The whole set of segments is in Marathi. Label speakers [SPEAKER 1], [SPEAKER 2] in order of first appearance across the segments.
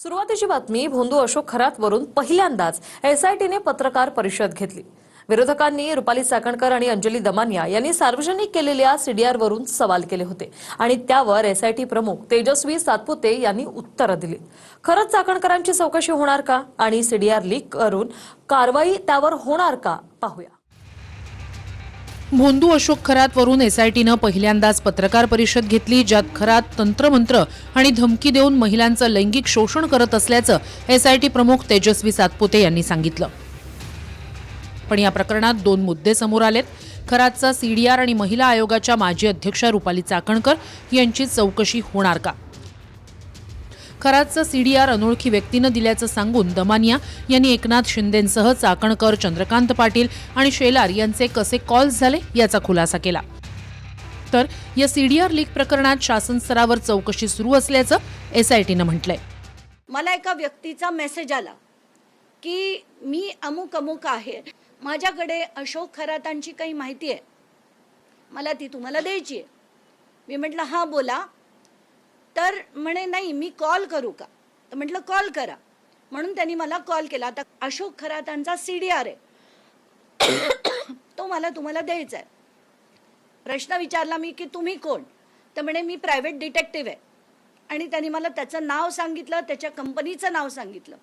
[SPEAKER 1] सुरुवातीची बातमी भोंदू अशोक खरातवरून पहिल्यांदाच एसआयटीने पत्रकार परिषद घेतली। विरोधकांनी रुपाली चाकणकर आणि अंजली दमानिया यांनी सार्वजनिक केलेल्या सीडीआरवरून सवाल केले होते आणि त्यावर एसआयटी प्रमुख तेजस्वी सातपुते यांनी उत्तरं दिली। खरंच चाकणकरांची चौकशी होणार का आणि सीडीआर लीक करून कारवाई त्यावर होणार का पाहूया।
[SPEAKER 2] भोंदू अशोक खरातवरून एसआयटीनं पहिल्यांदाच पत्रकार परिषद घेतली, ज्यात खरात तंत्रमंत्र आणि धमकी देऊन महिलांचं लैंगिक शोषण करत असल्याचं एसआयटी प्रमुख तेजस्वी सातपुते यांनी सांगितलं। पण या प्रकरणात दोन मुद्दे समोर आलेत। खरातचा सीडीआर आणि महिला आयोगाच्या माजी अध्यक्षा रुपाली चाकणकर यांची चौकशी होणार का? खरातचा सीडीआर अनोळखी व्यक्तीनं दिल्याचं सांगून दमानिया यांनी एकनाथ शिंदेंसह चाकणकर, चंद्रकांत पाटील आणि शेलार यांचे कसे कॉल्स झाले याचा खुलासा केला। तर या सीडीआर लीक प्रकरणात शासन स्तरावर चौकशी सुरू असल्याचं एसआयटीनं म्हटलंय।
[SPEAKER 3] मला एका व्यक्तीचा मेसेज आला की मी अमुक अमुक आहे, माझ्याकडे अशोक खरातांची काही माहिती आहे, मला ती तुम्हाला द्यायची आहे। मी म्हटलं हां बोला। तर म्हणे नाही मी कॉल करू का? तर म्हटलं कॉल करा। म्हणून त्यांनी मला कॉल केला। आता अशोक खरातांचा सीडीआर आहे तो मला तुम्हाला द्यायचा आहे। प्रश्न विचारला मी की तुम्ही कोण? तर म्हणे मी प्रायव्हेट डिटेक्टिव्ह आहे आणि त्यांनी मला त्याचं नाव सांगितलं, त्याच्या कंपनीचं नाव सांगितलं।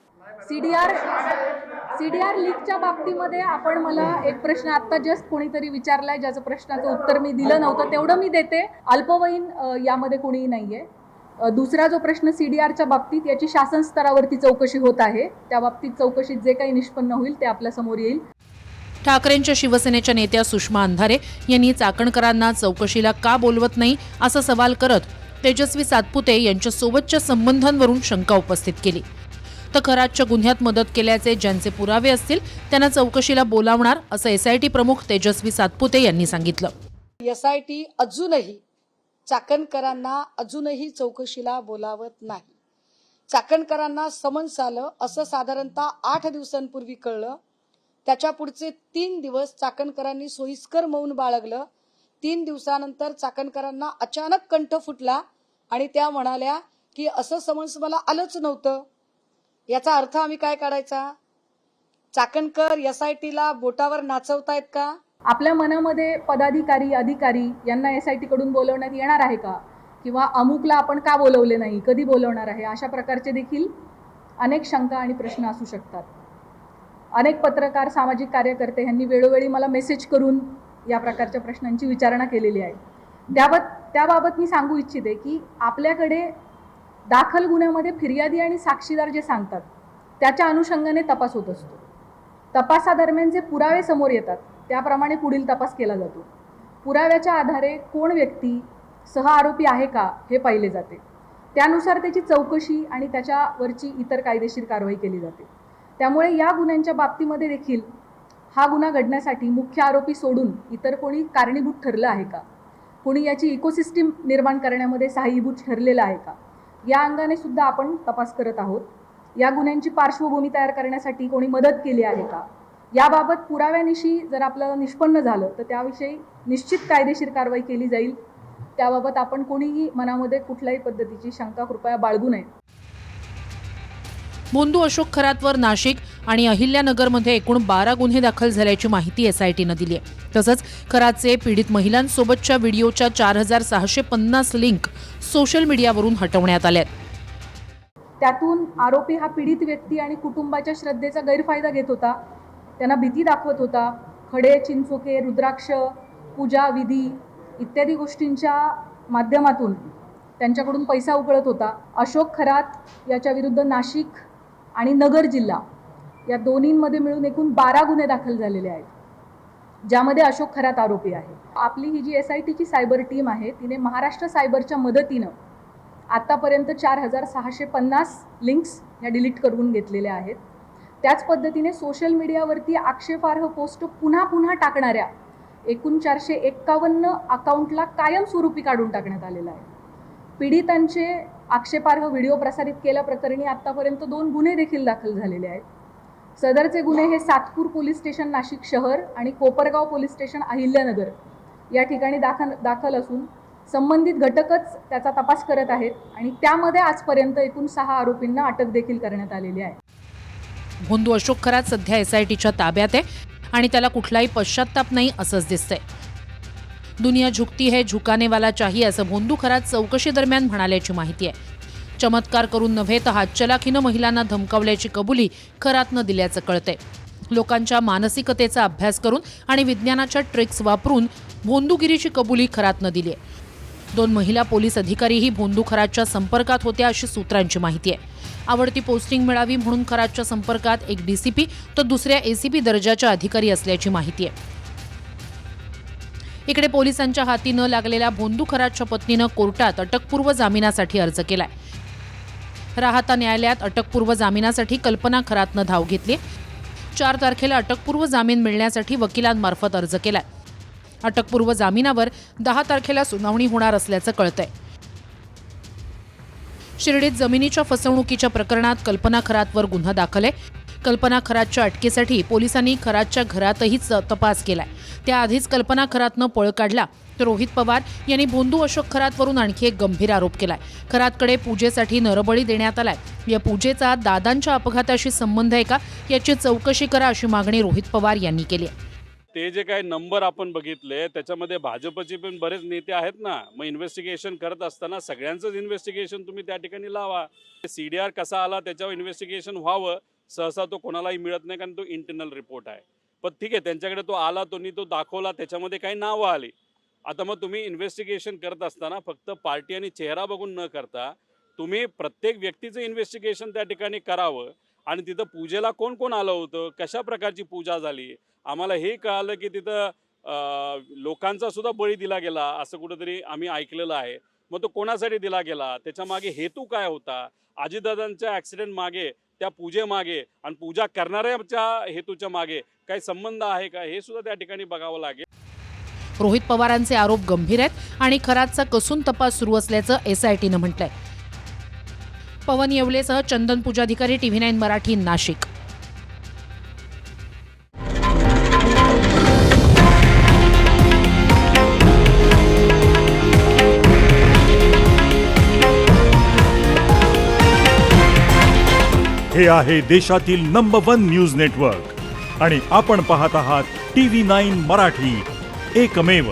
[SPEAKER 4] सीडीआर लीकच्या बाबतीमध्ये आपण मला एक प्रश्न आता जस्ट कोणीतरी विचारलाय, ज्याचं प्रश्नाचं उत्तर मी दिलं नव्हतं, तेवढं मी देते। अल्पवयीन यामध्ये कोणीही नाहीये। दुसरा जो प्रश्न सीडीआरच्या बाबतीत, याची शासन स्तरावरती चौकशी होत आहे। त्या बाबतीत चौकशीत जे काही निष्पन्न होईल ते आपल्या समोर येईल।
[SPEAKER 2] ठाकरेंच्या शिवसेनेच्या नेत्या सुषमा अंधारे यांनी चाकणकरांना चौकशीला का बोलवत नाही असा सवाल करत तेजस्वी सातपुते यांच्या सोबतच्या संबंधांवरून शंका उपस्थित केली। तर खरातच्या गुन्ह्यात मदत केल्याचे ज्यांचे पुरावे असतील त्यांना चौकशीला बोलावणार असं एसआयटी प्रमुख तेजस्वी सातपुते यांनी सांगितलं।
[SPEAKER 5] एसआयटी अजूनही चाकणकरांना चौकशीला बोलावत नाही। चाकणकरांना समन्स आलं असं साधारणतः 8 दिवसांपूर्वी कळलं। त्याच्या पुढचे 3 दिवस चाकणकरांनी सोयीस्कर मौन बाळगलं। 3 दिवसानंतर चाकणकरांना अचानक कंठ फुटला आणि त्या म्हणाल्या की असं समन्स मला आलंच नव्हतं। याचा अर्थ आम्ही काय काढायचा? चाकणकर एसआयटीला बोटावर नाचवतायत का?
[SPEAKER 4] आपल्या मनामध्ये पदाधिकारी, अधिकारी यांना एसआयटी कडून बोलवण्यात येणार आहे का, किंवा अमुकला आपण का बोलवले नाही, कधी बोलवणार आहे, अशा प्रकारचे देखील अनेक शंका आणि प्रश्न असू शकतात। अनेक पत्रकार, सामाजिक कार्यकर्ते यांनी वेळोवेळी मला मेसेज करून या प्रकारच्या प्रश्नांची विचारणा केलेली आहे। त्याबाबत मी सांगू इच्छिते की आपल्याकडे दाखल गुन्ह्यामध्ये फिर्यादी आणि साक्षीदार जे सांगतात त्याच्या अनुषंगाने तपास होत असतो। तपासादरम्यान जे पुरावे समोर येतात त्याप्रमाणे पुढील तपास केला जातो। पुराव्याच्या आधारे कोण व्यक्ती सह आरोपी आहे का हे पाहिले जाते। त्यानुसार त्याची चौकशी आणि त्याच्यावरची इतर कायदेशीर कारवाई केली जाते। त्यामुळे या गुन्ह्यांच्या बाबतीमध्ये देखील हा गुन्हा घडण्यासाठी मुख्य आरोपी सोडून इतर कोणी कारणीभूत ठरलं आहे का, कोणी याची इकोसिस्टीम निर्माण करण्यामध्ये सहाय्यभूत ठरलेलं आहे का, या अंगाने सुद्धा आपण तपास करत आहोत। या गुन्ह्यांची पार्श्वभूमी तयार करण्यासाठी कोणी मदत केली आहे का, याबाबत पुराव्यानिशी जर आपल्याला निष्पन्न झालं तर त्याविषयी निश्चित कायदेशीर कारवाई केली जाईल। त्याबाबत आपण कोणीही मनामध्ये कुठल्याही पद्धतीची शंका कृपया बाळगू नये।
[SPEAKER 2] भोंदू अशोक खरातवर नाशिक आणि अहिल्यानगरमध्ये एकूण 12 गुन्हे दाखल झाल्याची माहिती एसआयटीनं दिली आहे। तसंच खरातचे पीडित महिलांसोबतच्या व्हिडिओच्या 4650 लिंक सोशल मीडियावरून हटवण्यात आल्या।
[SPEAKER 4] त्यातून आरोपी हा पीडित व्यक्ती आणि कुटुंबाच्या श्रद्धेचा गैरफायदा घेत होता, त्यांना भीती दाखवत होता, खडे, चिंचोके, रुद्राक्ष, पूजा विधी इत्यादी गोष्टींच्या माध्यमातून त्यांच्याकडून पैसा उकळत होता। अशोक खरात याच्या विरुद्ध नाशिक आणि नगर जिल्हा या दोन्हींमध्ये मिळून एकूण 12 गुन्हे दाखल झालेले आहेत, ज्यामध्ये अशोक खरात आरोपी आहे। आपली ही जी एसआयटीची सायबर टीम आहे तिने महाराष्ट्र सायबरच्या मदतीनं आतापर्यंत 4650 लिंक्स ह्या डिलीट करून घेतलेल्या आहेत। त्याच पद्धतीने सोशल मीडियावरती आक्षेपार्ह पोस्ट पुन्हा पुन्हा टाकणाऱ्या एकूण 451 अकाउंटला कायमस्वरूपी काढून टाकण्यात आलेला आहे। पीडितांचे आक्षेपार्ह व्हिडिओ प्रसारित केल्याप्रकरणी आतापर्यंत 2 गुन्हे देखील दाखल झालेले आहेत। सदरचे गुन्हे हे सातपूर पोलीस स्टेशन नाशिक शहर आणि कोपरगाव पोलीस स्टेशन अहिल्यानगर या ठिकाणी दाखल असून संबंधित घटकच त्याचा तपास करत आहेत आणि त्यामध्ये आजपर्यंत एकूण 6 आरोपींना अटक देखील करण्यात आलेली आहे.
[SPEAKER 2] भोंदू अशोक खरात सध्या एसआयटीच्या ताब्यात आहे आणि त्याला कुठलाही पश्चात्ताप नाही असंच दिसतंय. दुनिया झुकती है झुकाने वाला चाहिए असं भोंदू खरात चौकशी दरम्यान म्हणाल्याची माहिती आहे. चमत्कार करून नव्हे तर हातचलाखीनं महिलांना धमकावल्याची कबुली खरातनं दिल्याचं कळतंय. लोकांच्या मानसिकतेचा अभ्यास करून आणि विज्ञानाच्या ट्रिक्स वापरून भोंदूगिरीची कबुली खरातनं दिली आहे. 2 महिला पोलीस अधिकारीही भोंदू खरातच्या संपर्कात होत्या अशी सूत्रांची माहिती आहे. आवडती पोस्टिंग मिळावी म्हणून खरातच्या संपर्कात एक डीसीपी तर दुसऱ्या एसीपी दर्जाच्या अधिकारी असल्याची माहिती आहे. इकडे पोलिसांच्या हाती न लागलेल्या भोंदू खरातच्या पत्नीनं कोर्टात अटकपूर्व जामिनासाठी अर्ज केलाय. राहता न्यायालयात अटकपूर्व जामिनासाठी कल्पना खरातनं धाव घेतली. 4 तारखेला अटकपूर्व जामीन मिळण्यासाठी वकिलांमार्फत अर्ज केलाय. अटकपूर्व जामिनावर 10 तारखेला सुनावणी होणार असल्याचं कळतंय. शिर्डीत जमिनीच्या फसवणुकीच्या प्रकरणात कल्पना खरातवर गुन्हा दाखल आहे. कल्पना खरातच्या अटकेसाठी पोलिसांनी खरातच्या घरातही तपास केलाय. त्याआधीच कल्पना खरातनं पळ काढला तर रोहित पवार यांनी भोंदू अशोक खरातवरून आणखी एक गंभीर आरोप केलाय. खरातकडे पूजेसाठी नरबळी देण्यात आलाय. या पूजेचा दादांच्या अपघाताशी संबंध आहे का याची चौकशी करा अशी मागणी रोहित पवार यांनी केली आहे.
[SPEAKER 6] ते जे काही नंबर आपण बघितले त्याच्यामध्ये भाजपचे पण बरेच नेते आहेत ना. मग इन्व्हेस्टिगेशन करत असताना सगळ्यांचंच इन्व्हेस्टिगेशन तुम्ही त्या ठिकाणी लावा. CDR कसा आला त्याच्यावर इन्व्हेस्टिगेशन व्हावं. सहसा तो कोणालाही मिळत नाही कारण तो इंटरनल रिपोर्ट आहे. पण ठीक आहे, त्यांच्याकडे तो आला, तो दाखवला, त्याच्यामध्ये काही नावं आली. आता मग तुम्ही इन्व्हेस्टिगेशन करत असताना फक्त पार्टी आणि चेहरा बघून न करता तुम्ही प्रत्येक व्यक्तीचं इन्व्हेस्टिगेशन त्या ठिकाणी करावं. आणि तिथं पूजेला कोण कोण आलं होतं, कशा प्रकारची पूजा झाली, आम्हाला हे कळालं की तिथं लोकांचा सुद्धा बळी दिला गेला असं कुठंतरी आम्ही ऐकलेलं आहे. मग तो कोणासाठी दिला गेला, त्याच्या मागे हेतू काय होता, अजितदादांच्या ॲक्सिडेंट मागे, त्या पूजेमागे आणि पूजा करणाऱ्याच्या हेतूच्या मागे काही संबंध आहे का, हे सुद्धा त्या ठिकाणी बघावं लागेल.
[SPEAKER 2] रोहित पवारांचे आरोप गंभीर आहेत आणि खरातचा कसून तपास सुरू असल्याचं एसआयटीनं म्हटलंय. पवन येवलेसह चंदन पूजाधिकारी, TV9 मराठी, नाशिक.
[SPEAKER 7] हे आहे देशातील नंबर 1 न्यूज नेटवर्क आणि आपण पाहत आहात TV9 मराठी, एकमेव.